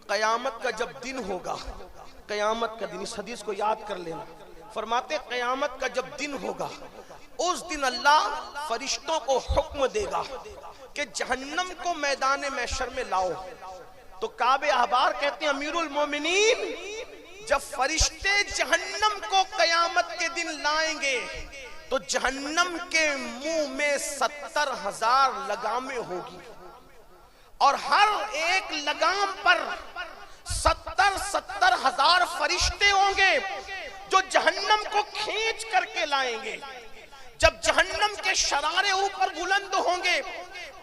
क़यामत का जब दिन होगा, क़यामत का दिन, इस हदीस को याद कर लेना, फरमाते क़यामत का जब दिन होगा उस दिन अल्लाह फरिश्तों को हुक्म देगा कि जहन्नम को मैदान महशर में लाओ। तो काबे अहबार कहते हैं अमीरुल मोमिनीन, जब फरिश्ते जहन्नम को क़यामत के दिन लाएंगे तो जहन्नम के मुंह में 70,000 लगामें होगी और हर एक लगाम पर 70,000 फरिश्ते होंगे जो जहन्नम को खींच करके लाएंगे। जब जहन्नम के शरारे ऊपर बुलंद होंगे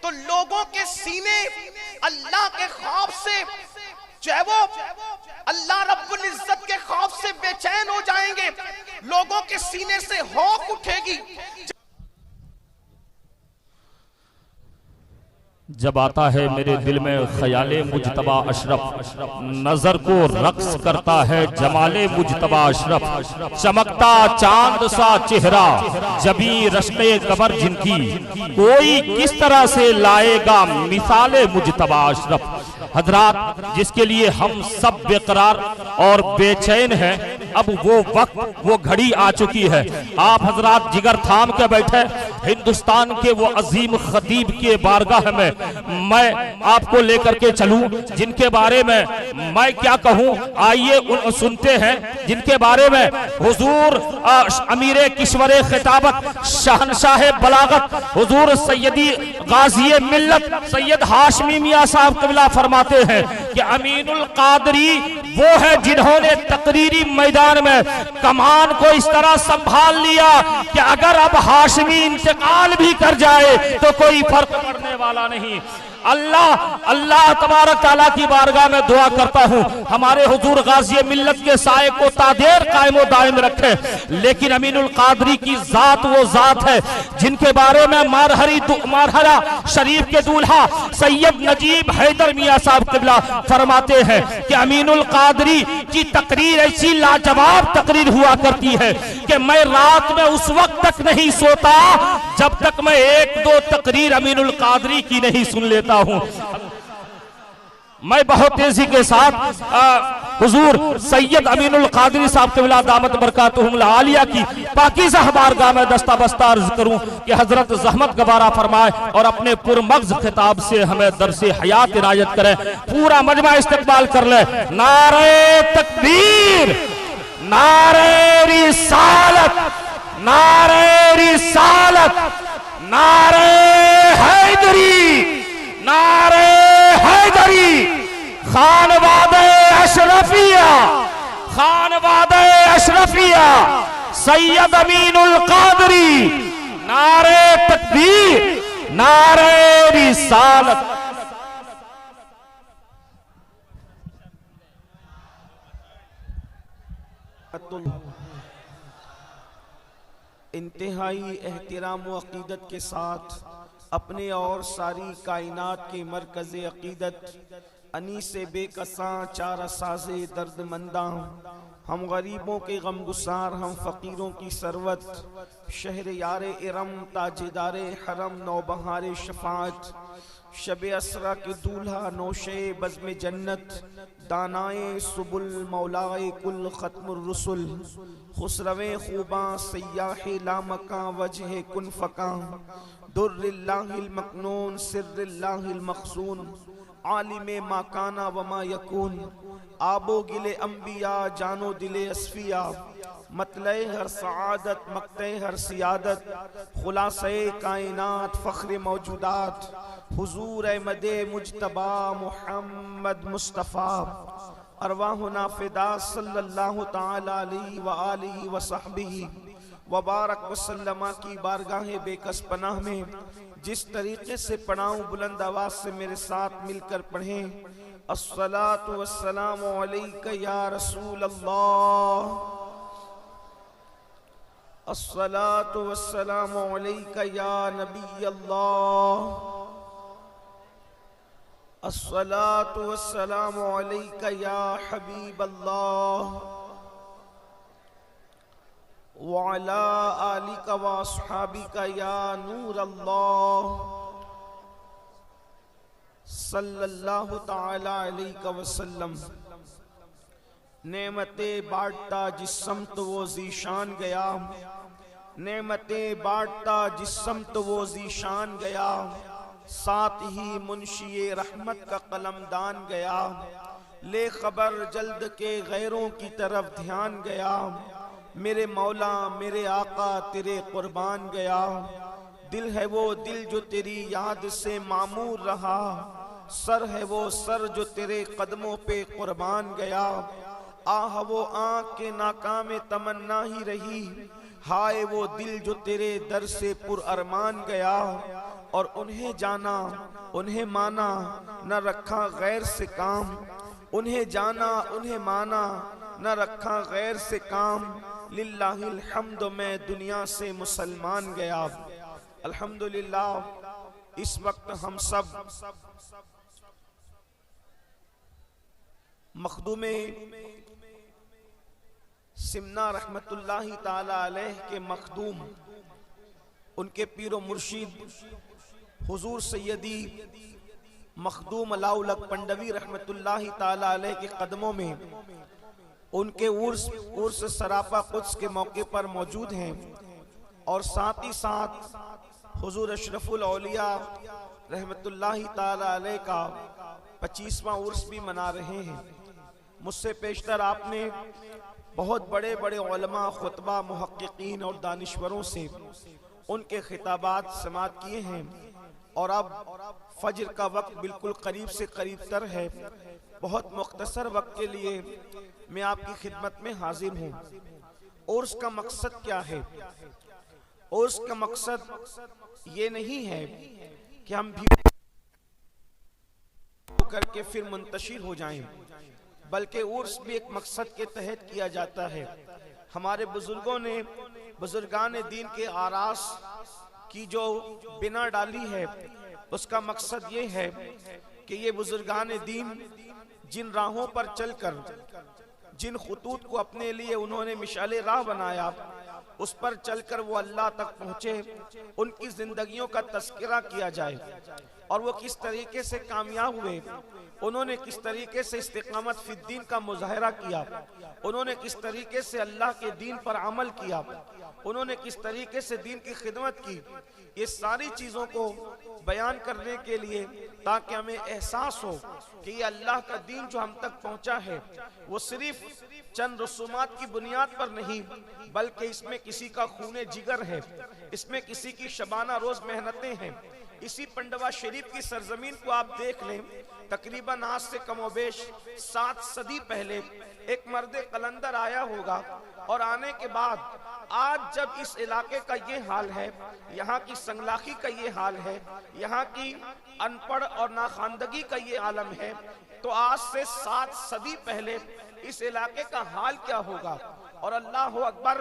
तो लोगों के सीने अल्लाह के खौफ से जो है वो अल्लाह रब्बुल इज्जत के खौफ से बेचैन हो जाएंगे, लोगों के सीने से हौफ उठेगी। जब आता है मेरे दिल में ख्याले मुजतबा अशरफ, नजर को रक्स करता है जमाले मुजतबा अशरफ, चमकता चांद सा चेहरा जबी रश्ते कमर जिनकी, कोई किस तरह से लाएगा मिसाले मुजतबा अशरफ। हजरात, जिसके लिए हम सब बेकरार और बेचैन हैं, अब वो वक्त, वो घड़ी आ चुकी है। आप हजरात जिगर थाम के बैठे हिंदुस्तान के वो अजीम खतीब के बारगाह में मैं आपको लेकर के चलूं, जिनके बारे में मैं क्या कहूं, आइए सुनते हैं, जिनके बारे में हुजूर अमीरे किश्वरे खिताबत शहनशाह बलागत हुजूर सैयदी गाजी मिल्लत सैयद हाशमी मियां साहब क़िबला फरमाते हैं कि अमीनुल कादरी वो है जिन्होंने तकरीरी मैदान में कमान को इस तरह संभाल लिया कि अगर अब हाशमी इंतकाल भी कर जाए तो कोई फर्क पड़ने वाला नहीं। अल्लाह तबारक ताला की बारगाह में दुआ करता हूँ हमारे हुजूर गाजी मिल्लत के साए को तादेर कायम व दायम रखे। लेकिन अमीनुल कादरी की जात वो जात है जिनके बारे में मारहरा शरीफ के दूल्हा सैयद नजीब हैदर मियां साहब क़िबला फरमाते हैं कि अमीनुल कादरी की तकरीर ऐसी लाजवाब तकरीर हुआ करती है कि मैं रात में उस वक्त तक नहीं सोता जब तक मैं एक दो तकरीर अमीनुल कादरी की नहीं सुन लेता हूं। मैं बहुत तेजी के साथ हुजूर सैयद अमीनुल कादरी साहब क़िबला दामत बरकातुहुमुल आलिया की पाकीज़ा बारगाह में दस्ता बस्ता अर्ज करूं कि हजरत ज़हमत गवारा फरमाए और अपने पुरमग़्ज़ खिताब से हमें दरसे हयात इनायत करें। पूरा मजमा इस्तक़बाल कर ले। नारे तकबीर, नारे रिसालत, नारे रिसालत, नारे हैदरी, नारे हैदरी, खानवादे अशरफिया, खानवादे अशरफिया, सैयद अमीनुल कादरी, नारे तकबीर, नारे रिसालत। इंतहाई एहतराम व अकीदत के साथ अपने और सारी कायनात के मरकज़ अकीदत अनीसे बेकसां चारा साज़े दर्दमंदा, हम गरीबों के गमगुसार, हम फ़कीरों की सरवत, शहर यारे इरम ताजेदारे हरम नौबहारे शफात, शब असरा के दूल्हा नौशे बज़्म जन्नत, दानाए सुबुल मौलाए कुल ख़त्मुर रुसुल, खुसरवे खूबा सय्याहे लामका वजह कुन फ़का, दुर्रिल्लाहिल मकनून सिर्रिल्लाहिल मखसून, आलिमे माकाना वमा यकून, आबो गिले अम्बिया जानो दिले अस्फिया, मतले हर सआदत मकते हर सियादत, खुलासे कायनात फ़ख्र मौजूदात, हुजूर अहमदे मुजतबा मुहम्मद मुस्तफ़ा, अरवाहुना फ़िदा सल्लल्लाहु ताला अलैहि व आलिहि व सहबिही व बारक वसल्लमा की बारगाहे बेकस पनाह में जिस तरीके से पढ़ाऊं बुलंद आवाज से मेरे साथ मिलकर पढ़ें। अस्सलातु वस्सलामु अलैका या रसूल अल्लाह, अस्सलातु वस्सलामु अलैका या नबी अल्लाह, अस्सलातु वस्सलामु अलैका या हबीब अल्लाह, व अला आलिका व अस्हाबिका या नूर अल्लाह, सल्लल्लाहु ताला अलैहि वसल्लम। नेमतें बांटता जिस समत वो ज़ीशान गया, नेमतें बांटता जिस समत वो ज़ीशान गया, साथ ही मुंशिए रहमत का कलमदान गया। ले खबर जल्द के गैरों की तरफ ध्यान गया, मेरे मौला मेरे आका तेरे कुर्बान गया। दिल है वो दिल जो तेरी याद से मामूर रहा, सर है वो सर जो तेरे कदमों पे कुर्बान गया। आह वो आँख के नाकाम तमन्ना ही रही, हाय वो दिल जो तेरे दर से पुरअरमान गया। और उन्हें जाना उन्हें माना न रखा गैर से काम, उन्हें जाना उन्हें माना न रखा गैर से काम। लिल्लाहिल हम्द मैं दुनिया से मुसलमान गया। अल्हम्दुलिल्लाह इस वक्त हम सब मखदूमे सिमना रहमतुल्लाहि ताला अलैह के मखदूम, उनके पीरो मुर्शिद हुजूर सैयदी मखदूम अलाउल हक पंडवी रहमतुल्लाहि ताला अलैह के कदमों में उनके उर्स सराफा कुद्स के मौके पर मौजूद हैं। और साथ ही साथ हुजूर अशरफुल औलिया रहमतुल्लाहि ताला अलैह का 25वां उर्स भी मना रहे हैं। मुझसे पेशतर आपने बहुत बड़े बड़े उलमा, खुतबा, मुहक्किकीन और दानिश्वरों से उनके खिताबात समात किए हैं। और अब फजर का वक्त बिल्कुल करीब से करीब तर है। बहुत मुख्तसर वक्त के लिए मैं आपकी खिदमत में हाजिर हूँ। और उसका मकसद क्या है? और उसका मकसद ये नहीं है कि हम भी करके फिर मुंतशिर हो जाएं, बल्कि उर्स भी एक मकसद के तहत किया जाता है। हमारे बुजुर्गों ने, बुजुर्गान दीन के आरास की जो बिना डाली है, उसका मकसद ये है कि ये बुजुर्गान दीन जिन राहों पर चलकर, जिन खुतूत को अपने लिए उन्होंने मिशाले राह बनाया, उस पर चलकर वो अल्लाह तक पहुँचे, उनकी जिंदगियों का तस्करा किया जाए और वो किस तरीके से कामयाब हुए, उन्होंने किस तरीके से इस्तिकामत फिद्दीन का मुजाहरा किया, उन्होंने किस तरीके से अल्लाह के दीन पर अमल किया, उन्होंने किस तरीके से दीन की खिदमत की। ये सारी चीज़ों को बयान करने के लिए, ताकि हमें एहसास हो कि ये अल्लाह का दीन जो हम तक पहुंचा है वो सिर्फ चंद रसूमात की बुनियाद पर नहीं, बल्कि इसमें किसी का खूने जिगर है, इसमें किसी की शबाना रोज मेहनतें हैं। इसी पंडवा शरीफ की सरजमीन को आप देख लें, तकरीबन आज से कमोबेश 7 सदी पहले एक मर्द कलंदर आया होगा, और आने के बाद आज जब इस इलाके का ये हाल है, यहाँ की संगलाखी का ये हाल है, यहाँ की अनपढ़ और नाखानदगी का ये आलम है, तो आज से 7 सदी पहले इस इलाके का हाल क्या होगा। और अल्लाह अकबर,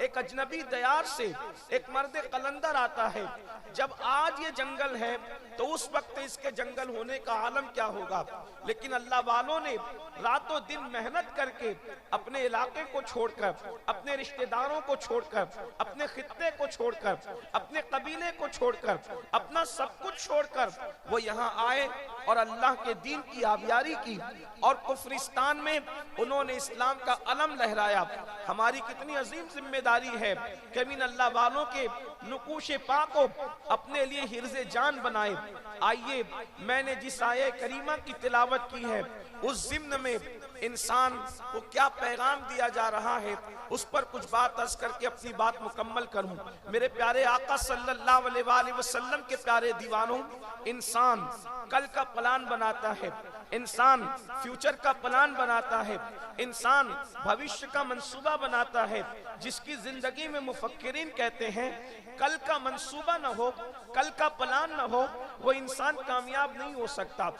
एक अजनबी दयार से एक मर्द कलंदर आता है। जब आज ये जंगल है तो उस वक्त इसके जंगल होने का आलम क्या होगा। लेकिन अल्लाह वालों ने रातों दिन मेहनत करके अपने इलाके को छोड़कर, अपने रिश्तेदारों को छोड़कर, अपने खित्ते को छोड़कर, अपने कबीले को छोड़कर, अपना सब कुछ छोड़कर वो यहाँ आए और अल्लाह के दीन की आबियारी की, और कुफरिस्तान में उन्होंने इस्लाम का अलम लहराया। हमारी कितनी अजीम जिम्मेदारी है कि इन अल्लाह वालों के नुकूशे पाक को अपने लिए हिर्ज़े जान बनाए। आइए, मैंने जिस आये करीमा की तिलावत की है, उस ज़िम्न में इंसान को क्या पैगाम दिया जा रहा है, उस पर कुछ बात अर्ज करके अपनी बात मुकम्मल करूं। मेरे प्यारे आका सल्लल्लाहु अलैहि वसल्लम के प्यारे दीवानों, इंसान कल का प्लान बनाता है, इंसान फ्यूचर का प्लान बनाता है, इंसान भविष्य का मंसूबा बनाता है, जिसकी जिंदगी में मुफक्किरीन कहते हैं कल का मंसूबा न हो, कल का प्लान न हो, वो इंसान कामयाब नहीं हो सकता।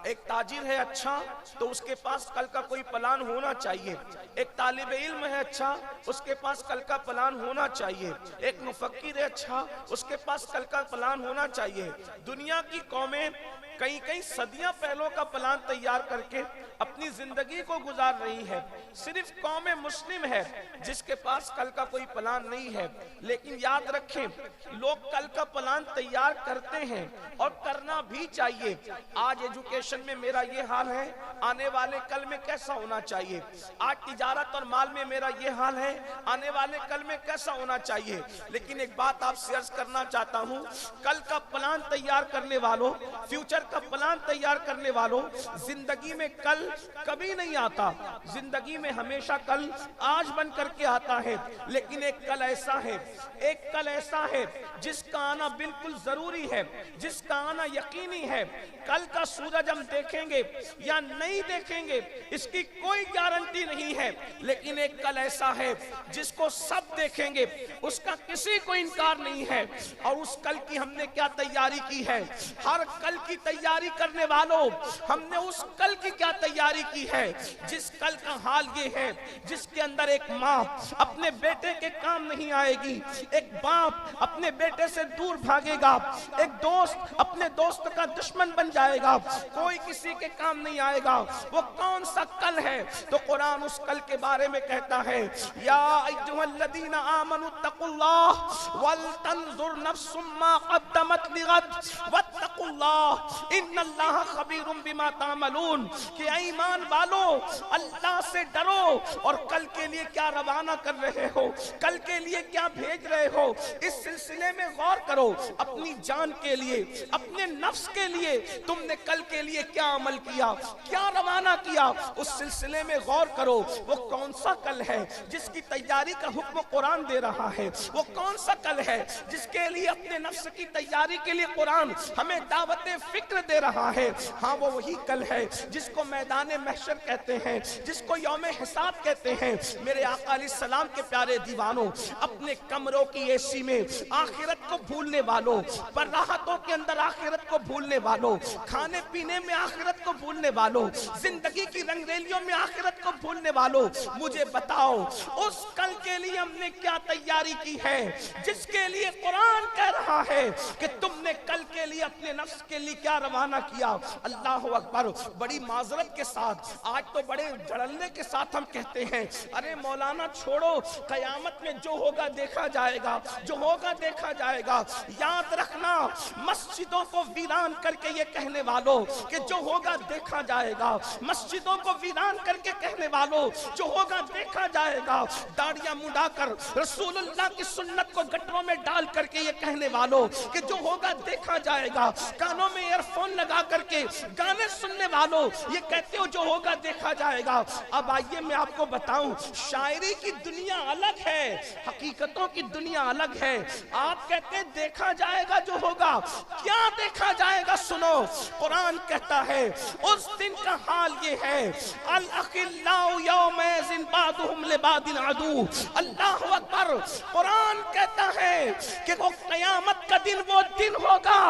एक ताजिर है अच्छा तो उसके पास कल का कोई प्लान होना चाहिए, एक तालिबे इल्म है अच्छा, उसके पास कल का प्लान होना चाहिए, एक मुफक्किर है अच्छा, उसके पास कल का प्लान होना चाहिए। दुनिया की कौमें कई सदियां पहलों का प्लान तैयार करके अपनी जिंदगी को गुजार रही है। सिर्फ कौम मुस्लिम है जिसके पास कल का कोई प्लान नहीं है। लेकिन याद रखें, लोग कल का प्लान तैयार करते हैं और करना भी चाहिए। आज एजुकेशन में मेरा ये हाल है, आने वाले कल में कैसा होना चाहिए। आज तिजारत और माल में मेरा ये हाल है, आने वाले कल में कैसा होना चाहिए। लेकिन एक बात आपसे अर्ज करना चाहता हूँ, कल का प्लान तैयार करने वालों, फ्यूचर का प्लान तैयार करने वालों, जिंदगी में कल कभी नहीं आता। जिंदगी में हमेशा कल आज बन करके आता है। लेकिन एक कल ऐसा है, एक कल ऐसा है जिसका आना बिल्कुल जरूरी है, जिसका आना यकीनी है। कल का सूरज हम देखेंगे या नहीं देखेंगे इसकी कोई गारंटी नहीं है। लेकिन एक कल ऐसा है जिसको सब देखेंगे, उसका किसी को इनकार नहीं है। और उस कल की हमने क्या तैयारी की है। हर कल की तैयारी करने वालों, हमने उस कल की क्या तैयारी की है जिस कल का हाल ये है, जिसके अंदर एक माँ अपने बेटे के काम नहीं आएगी, एक बाप अपने बेटे से दूर भागेगा, एक दोस्त अपने दोस्त का दुश्मन बन जाएगा, कोई किसी के काम नहीं आएगा। वो कौन सा कल है? तो कुरान उस कल के बारे में कहता है, या अय्युहल्लज़ीना आमनु तक़ुल्लाह वल तंजुर नफ्सुम मा क़द्दमत लिग़द वत्तक़ुल्लाह इन्नल्लाह ख़बीरुम बिमा तामलून। कि ईमान वालों, अल्लाह से डरो और कल के लिए क्या रवाना कर रहे हो, कल के लिए क्या भेज रहे हो, इस सिलसिले में गौर करो। अपनी जान के लिए, अपने नफ्स के लिए तुमने कल के लिए क्या अमल किया, क्या रवाना किया, उस सिलसिले में गौर करो। वो कौन सा कल है जिसकी तैयारी का हुक्म कुरान दे रहा है? वो कौन सा कल है जिसके लिए अपने नफ्स की तैयारी के लिए कुरान हमें दावत फिक्र दे रहा है? हाँ, वो वही कल है जिसको मैदान महशर कहते हैं, जिसको यौम हिसाब कहते हैं। मेरे आका अलैहिस्सलाम के प्यारे दीवानों, अपने कमरों की एसी में आखिरत को भूलने वालों, पर राहतों के अंदर आखिरत को भूलने वालों, खाने पीने में आखिरत को भूलने वालों, जिंदगी की रंगरेलियों में आखिरत को भूलने वालों, मुझे बताओ उस कल के लिए हमने क्या तैयारी की है जिसके लिए कुरान कह रहा है कि तुमने कल के लिए अपने नफ्स के लिए क्या रवाना किया। अल्लाह अकबर। बड़ी माजरत के साथ, आज तो बड़े जड़लने के साथ हम कहते हैं, अरे मौलाना छोड़ो, कयामत में जो होगा देखा जाएगा, जो होगा देखा जाएगा। याद रखना, मस्जिदों को वीरान करके ये कहने वालों कि जो होगा देखा जाएगा, मस्जिदों को वीरान करके कहने वालों जो होगा देखा जाएगा, दाढ़ियां मुंडाकर रसूलुल्लाह की सुन्नत को गटरों में डाल करके ये कहने वालों कि जो होगा देखा जाएगा, कानों में ईयरफोन लगा करके गाने सुनने वालों ये कहते हो जो होगा देखा जाएगा। अब आइए मैं आपको बताऊं, शायरी की दुनिया अलग है, हकीकतों की दुनिया अलग है। आप कहते हैं देखा जाएगा जो होगा, क्या देखा जाएगा? सुनो, कुरान कहता है उस दिन का हाल ये है, अल अखिल्लाउ यौमैज़िन बादुहुम लिबादिन अदू। अल्लाहु अकबर। कुरान कहता है कि वो क़यामत का दिन वो दिन होगा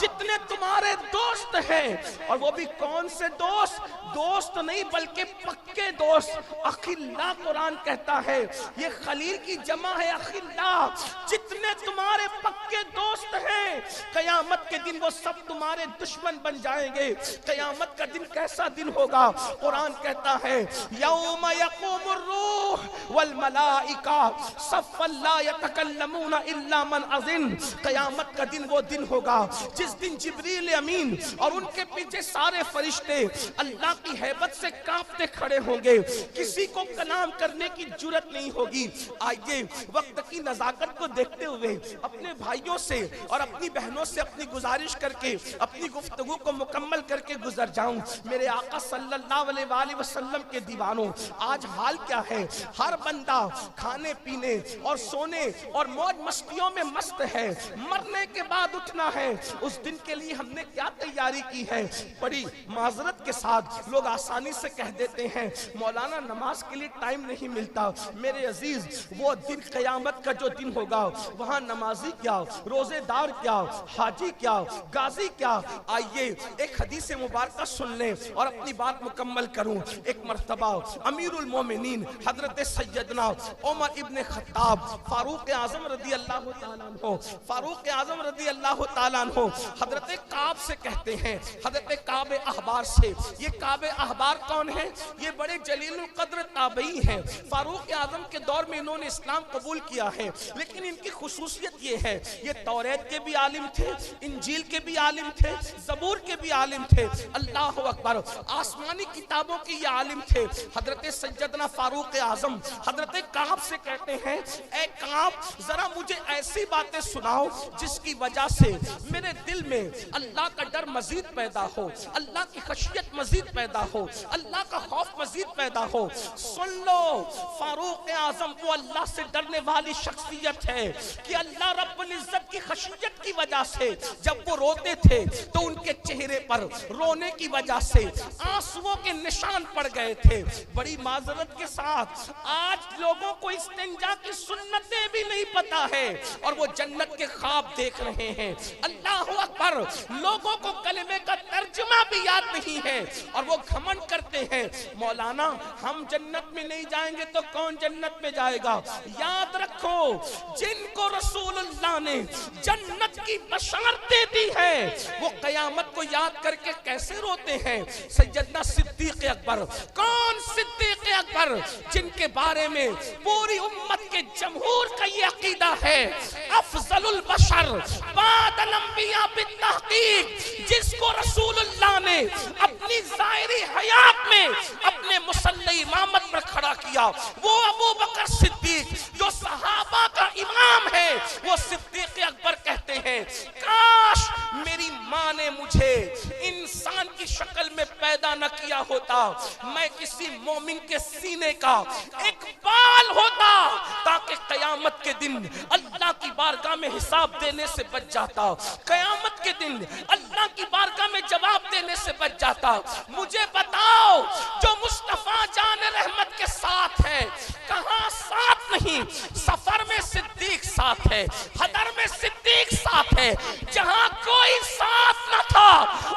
जितने तुम्हारे दोस्त हैं, और वो भी कौन से दोस्त? दोस्त नहीं बल्कि पक्के दोस्त। अखिल्ला कुरान कहता है, ये खलील की जमा है अखिल्ला। जितने तुम्हारे पक्के दोस्त हैं, कयामत के दिन वो सब तुम्हारे दुश्मन बन जाएंगे। कयामत का दिन कैसा दिन होगा? कुरान कहता है, यौम यक़ूमुर रूह वल मलाइका सफ़्फ़न ला यतकल्लमूना इल्ला मन अज़िन। कयामत का दिन वो दिन होगा जिस दिन जिब्रील अमीन और उनके पीछे सारे फरिश्ते अल्लाह की हैबत से कांपते खड़े होंगे, किसी को कलाम करने की जुर्रत नहीं होगी। आइए वक्त की नजाकत को देखते हुए अपने भाइयों से और अपनी बहनों से अपनी गुजारिश करके अपनी गुफ्तगू को मुकम्मल करके गुजर जाऊं। मेरे आका सल्लल्लाहु अलैहि वसल्लम के दीवानों, आज हाल क्या है? हर बंदा खाने पीने और सोने और मौज मस्तियों में मस्त है। मरने के बाद उठना है, उस दिन के लिए हमने क्या तैयारी की है? बड़ी माजरत के साथ लोग आसानी से कह देते हैं, मौलाना नमाज के लिए टाइम नहीं मिलता। मेरे अजीज, वो दिन क़यामत का जो दिन होगा, वहाँ नमाजी क्या, रोजेदार क्या, हाजी क्या, गाजी क्या। आइए एक हदीस मुबारक सुन लें और अपनी बात मुकम्मल करूं। एक मर्तबा अमीरुल मोमिनीन हजरत सैयदना उमर इब्न खत्ताब फारूक आजम रदी अल्लाह तआला अन्हु, फारूक आजम रदी अल्लाह तआला अन्हु हजरत काब से कहते हैं, हजरत काब अहबार से, ये काब साहब अहबार कौन है? ये बड़े जलील कद्र ताबई हैं। फारूक आजम के दौर में इन्होंने इस्लाम कबूल किया है, लेकिन इनकी खुसूसियत ये है, ये तौरेत के भी आलिम थे, इंजील के भी आलिम थे, ज़बूर के भी आलिम थे। अल्लाह अकबर, आसमानी किताबों के ये आलिम थे। हजरत सैयदना फारूक आजम हजरत काब से कहते हैं, ए काब जरा मुझे ऐसी बातें सुनाओ जिसकी वजह से मेरे दिल में अल्लाह का डर मजीद पैदा हो, अल्लाह की खशियत मजीद पैदा हो, अल्लाह का खौफ मजीद पैदा हो। सुन लो, फारूक आजम वो अल्लाह से डरने वाली शख्सियत है कि अल्लाह रब्बुल इज्जत की खशियत की वजह से जब वो रोते थे तो उनके चेहरे पर रोने की वजह से आंसुओं के निशान पड़ गए थे। बड़ी माजरत के साथ आज लोगों को इस्तिंजा की सुन्नतें भी नहीं पता है और वो जन्नत के ख्वाब देख रहे हैं। अल्लाह अकबर, लोगों को कलमे का तर्जुमा भी याद नहीं है और वो घमंड करते हैं, मौलाना हम जन्नत में नहीं जाएंगे तो कौन जन्नत में जाएगा। याद रखो, जिनको रसूलुल्लाह ने जन्नत की बशारतें दी है वो कयामत को याद करके कैसे रोते हैं। सैयदना सिद्दीक अकबर, कौन सिद्दीक अकबर जिनके बारे में पूरी उम्मत के जमहूर का ये अकीदा है, अफजलुल बशर बादल अंबिया बित्तहकीक, जिसको रसूलुल्लाह ने अपनी ज़ाहिरी हयात में अपने मुसल्ले इमामत पर खड़ा किया, वो अबू बकर सिद्दीक जो सहाबा का इमाम है, वो सिद्दीक अकबर कहते हैं, काश मेरी माँ ने मुझे इंसान की शक्ल में पैदा न किया होता, मैं किसी मोमिन के सीने का एक बाल होता ताकि कयामत के दिन अल्लाह की बारगाह में हिसाब देने से बच जाता, कयामत के दिन अल्लाह की बारगाह में जवाब देने से बच जाता। मुझे बताओ, जो मुस्तफा जान रहमत के साथ है, कहां साथ नहीं, सफर में सिद्दीक साथ है, हदर में सिद्दीक साथ है, जहां कोई साथ न था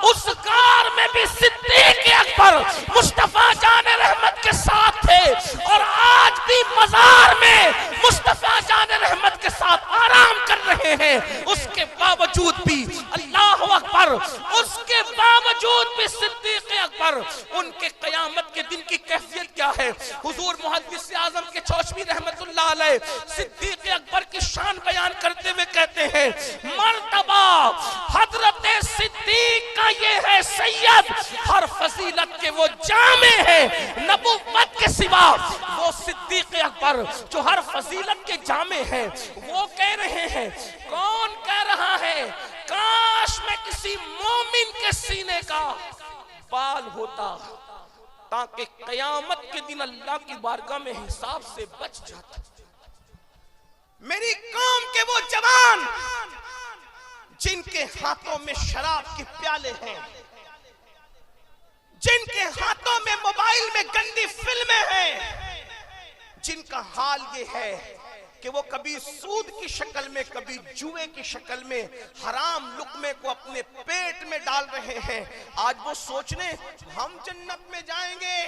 उस कार में भी सिद्दीक अकबर मुस्तफा जान रहमत के साथ थे और आज भी मजार में मुस्तफा जान रहमत के साथ आराम कर रहे हैं। उसके बावजूद भी अल्लाह अकबर, उसके बावजूद भी सिद्दीक अकबर, उनके कयामत के दिन की कैफियत क्या है। हुजूर मुहद्दिस आजम के चौशमी रहमतुल्लाह अलैह सिद्दीक अकबर की शान बयान करते हुए कहते हैं, मर्तबा हजरत सिद्दीक का ये है सैयद, हर फजीलत के वो जामे है, नबुव्वत के सिवा वो सिद्दीक अकबर जो हर फजीलत के जामे हैं। वो कह रहे हैं, कौन कह रहा है, काश मैं किसी मोमिन के सीने का बाल होता ताकि कयामत के दिन अल्लाह की बारगाह में हिसाब से बच जाता। मेरी कौम के वो जवान जिनके हाथों में शराब के प्याले हैं, जिनके हाथों में मोबाइल में गंदी फिल्में हैं, जिनका हाल ये है कि वो कभी सूद की शक्ल में, कभी जुए की शक्ल में हराम लुक्मे को अपने पेट में डाल रहे हैं, आज वो सोचने हम जन्नत में जाएंगे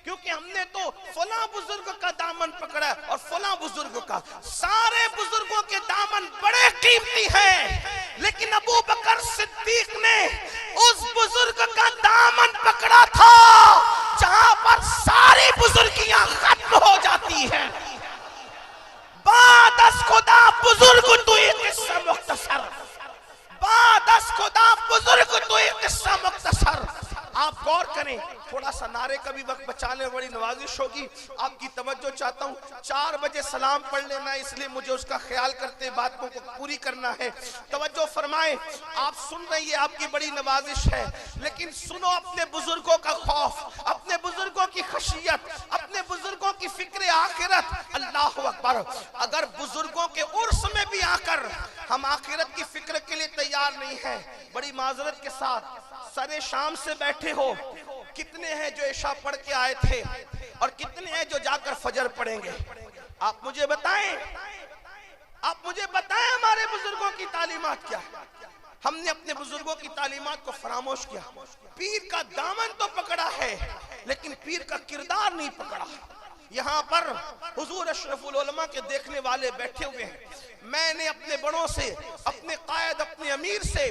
क्योंकि हमने तो फला बुजुर्ग का दामन पकड़ा और फला बुजुर्ग का। सारे बुजुर्गों के दामन बड़े कीमती हैं, लेकिन अबू बकर सिद्दीक ने उस बुजुर्ग का दामन पकड़ा था जहां पर सारी बुजुर्गियां खत्म हो जाती हैं। बादस खुदा बुजुर्ग तू किस्सा मुख्तसर, बादस खुदा बुजुर्ग तू किस्सा मुख्तसर। आप गौर करें, थोड़ा सा नारे का भी वक्त बचाने में बड़ी नवाजिश होगी, आपकी तवज्जो चाहता हूँ। 4 बजे सलाम पढ़ लेना, इसलिए मुझे उसका ख्याल करते बातों को पूरी करना है। तवज्जो फरमाएं, आप सुन रही है, आपकी बड़ी नवाजिश है, लेकिन सुनो अपने बुजुर्गों का खौफ, अपने बुजुर्गों की खशियत, अपने बुजुर्गों की फिक्र आखिरत। अल्लाह अकबर, अगर बुजुर्गों के उर्स में भी आकर हम आखिरत की फिक्र के लिए तैयार नहीं है, बड़ी माजरत के साथ सरे शाम से बैठे हो, कितने हैं जो इशा पढ़ के आए थे और कितने हैं जो जाकर फजर पढ़ेंगे। आप मुझे बताएं, आप मुझे बताएं हमारे बुजुर्गों की तालीमात क्या है। हमने अपने बुजुर्गों की तालीमात को फरामोश किया। पीर का दामन तो पकड़ा है लेकिन पीर का किरदार नहीं पकड़ा। यहाँ पर हुजूर अशरफुल उलमा के देखने वाले बैठे हुए हैं। मैंने अपने बड़ों से, अपने कायद, अपने अमीर से